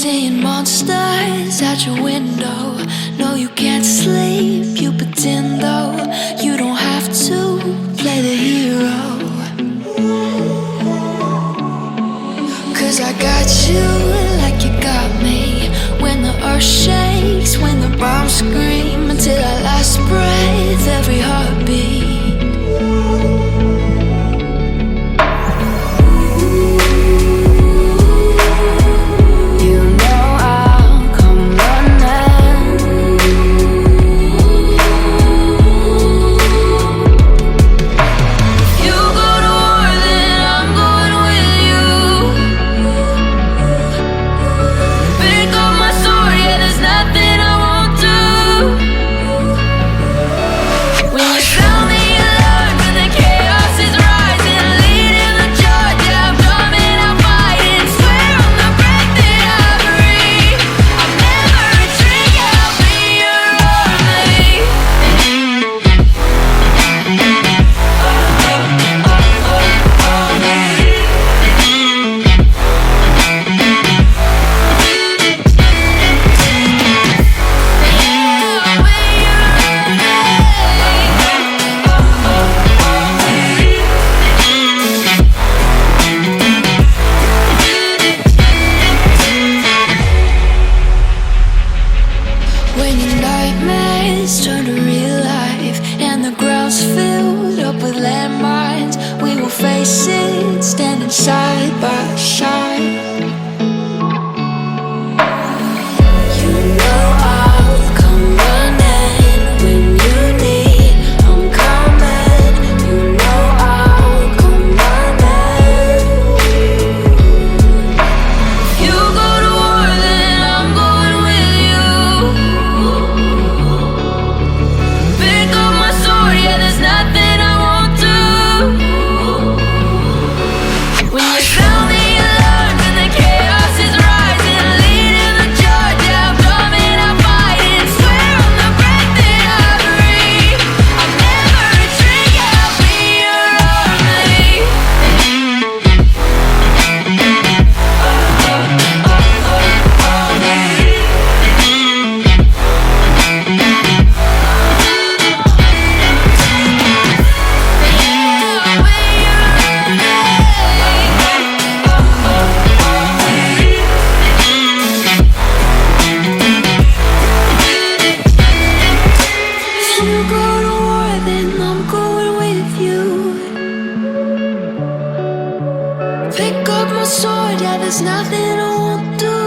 seeing monsters out your window. No, you can't sleep, you pretend though. You don't have to play the hero. Cause I got you like you got me. When the earth shakes, when the bombs scream, until our last breath, every heartbeat. When your nightmares turn to real life and the ground's filled up with landmines, we will face it standing side by side. You know I'll come running when you need. I'm coming. You know I'll come running. You go to war, then I'm going with you. Pick up my sword, yeah, there's nothing I won't do. When you sound the alarm and the chaos is rising, leading the charge, yeah, I'm coming, I'm fighting. Swear on the breath that I breathe, I'll never retreat, yeah, I'll be your army. If you go to war, then I'm going with you. Pick up my sword, yeah, there's nothing I won't do.